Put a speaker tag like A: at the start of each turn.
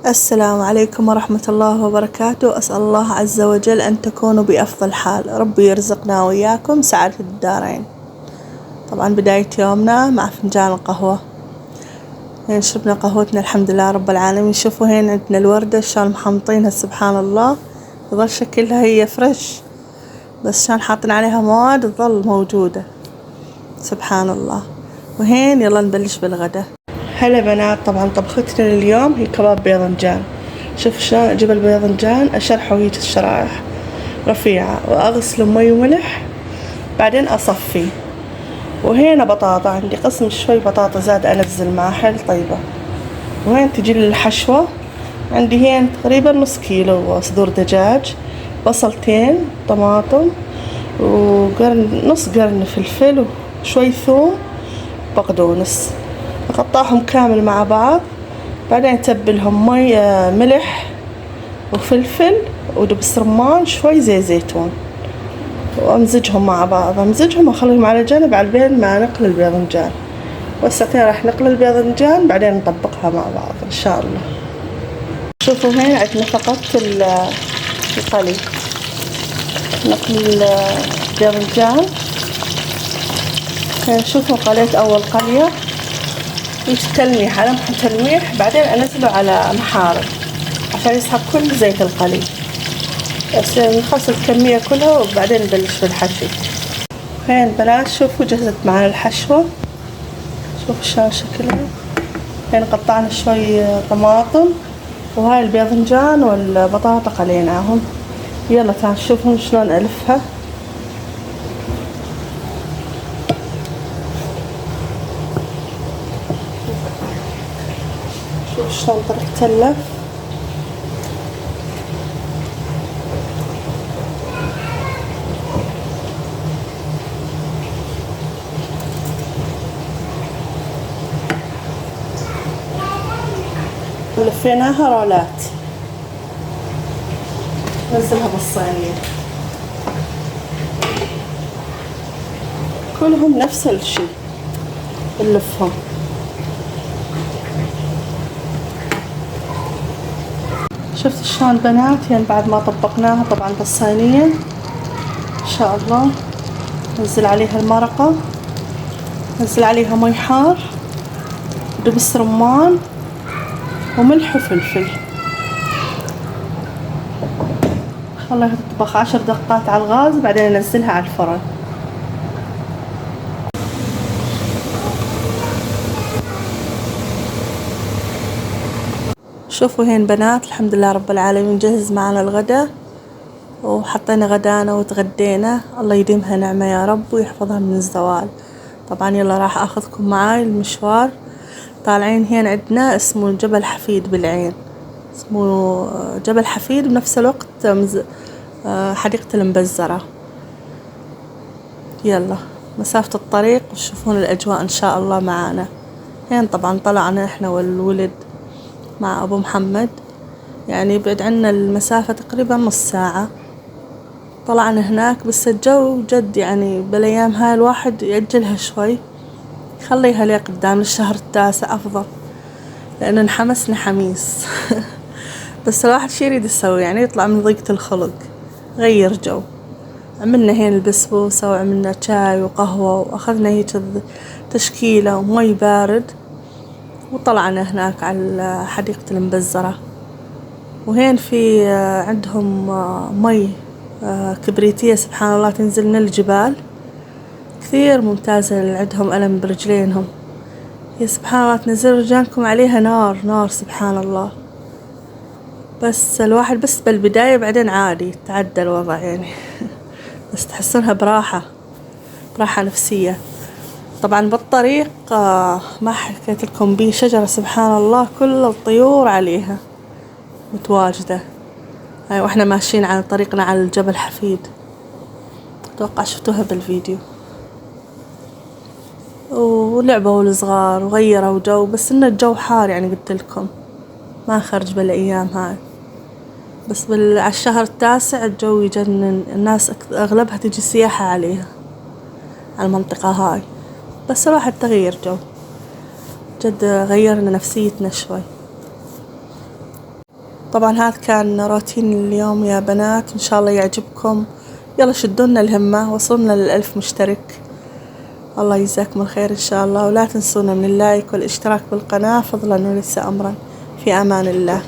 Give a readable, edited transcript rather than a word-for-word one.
A: السلام عليكم ورحمة الله وبركاته. أسأل الله عز وجل أن تكونوا بأفضل حال، ربي يرزقنا وإياكم سعادة الدارين. طبعا بداية يومنا مع فنجان القهوة. هين شربنا قهوتنا الحمد لله رب العالمين. شوفوا هين عندنا الوردة شلون محمطينها سبحان الله، تظل شكلها هي فريش بس شلون حاطين عليها مواد تظل موجودة سبحان الله. وهين يلا نبلش بالغدا. هلا بنات، طبعا طبختنا لليوم هي كباب باذنجان. شوف شلون اجيب الباذنجان اشرحه هيك الشرائح رفيعة واغسله بمي وملح، بعدين اصفيه. وهنا بطاطا عندي قسم شوي بطاطا زاد انزل مع حل طيبة. وهين تجي لي الحشوة، عندي هين تقريبا نص كيلو صدور دجاج، بصلتين، طماطم، نص قرن فلفل، وشوي ثوم، بقدونس. أقطعهم كامل مع بعض، بعدين أتبلهم مي ملح وفلفل ودبس رمان شوي زيت زيتون، وأمزجهم مع بعض، أمزجهم وأخليهم على جنب على بين ما نقلي الباذنجان. والساعتين راح نقلي الباذنجان بعدين نطبقها مع بعض إن شاء الله. شوفوا هنا عندنا فقط القلي. نقلي الباذنجان. شوفوا قليت أول قلية هيك تلميح على تلميح، بعدين انزله على محارق عشان يسحب كل زيت القلي. بس نخلص الكمية كلها وبعدين نبلش بالحشو. هين بنات شوفوا جهزت معنا الحشوة، شوفوا شلون شكلها. هين قطعنا شوي طماطم، وهاي الباذنجان والبطاطا قليناهم. يلا تعالوا شوفوا شلون الفها. شوف شلون طريقة اللف. لفيناها رولات، نزلها بالصينية. كلهم نفس الشي نلفهم. شفت شلون بنات؟ يعني بعد ما طبقناها طبعا بالصينية ان شاء الله ننزل عليها المرقة، ننزل عليها مي حار، دبس رمان، وملح وفلفل. خليها تطبخ 10 دقات على الغاز، بعدين ننزلها على الفرن. شوفوا هين بنات الحمد لله رب العالمين جهز معنا الغداء، وحطينا غدانا وتغدينا. الله يديمها نعمة يا رب ويحفظها من الزوال. طبعا يلا راح اخذكم معاي المشوار. طالعين هين عندنا اسمه جبل حفيد بالعين، اسمه جبل حفيد بنفس الوقت حديقة المبزرة. يلا مسافة الطريق وتشوفون الأجواء إن شاء الله معانا. هين طبعا طلعنا إحنا والولد مع أبو محمد، يعني يبعد عنا المسافة تقريبا نص ساعة. طلعنا هناك بس الجو جد يعني بالأيام هاي الواحد يأجلها شوي، يخليها لي قدام الشهر التاسع أفضل، لأنه انحمسنا حميس. بس الواحد شي يريد يسوي، يعني يطلع من ضيقة الخلق، غير جو. عملنا هين البسبوسة وعملنا شاي وقهوة، وأخذنا هيك تشكيلة ومي بارد، وطلعنا هناك على حديقة المبزرة. وهين في عندهم مي كبريتية سبحان الله تنزل من الجبال، كثير ممتازة. عندهم ألم برجلينهم، يا سبحان الله تنزل رجالكم عليها نار نار سبحان الله. بس الواحد بس بالبداية بعدين عادي تعدى الوضع يعني. بس تحسونها براحة نفسية. طبعا بالطريق ما حكيت لكم بيه شجرة سبحان الله كل الطيور عليها متواجدة. هاي واحنا ماشيين على طريقنا على الجبل حفيد، اتوقع شفتوها بالفيديو. ولعبوا الصغار وغيروا جو، بس ان الجو حار يعني قلت لكم ما خرج بالايام هاي. بس على الشهر التاسع الجو يجنن، الناس اغلبها تجي سياحة عليها على المنطقة هاي. بس الواحد تغيير جو جد، غيرنا نفسيتنا شوي. طبعا هذا كان روتين اليوم يا بنات، إن شاء الله يعجبكم. يلا شدونا الهمة، وصلنا ل1000 مشترك. الله يجزاكم الخير إن شاء الله، ولا تنسونا من اللايك والاشتراك بالقناة فضلا وليس أمرا. في أمان الله.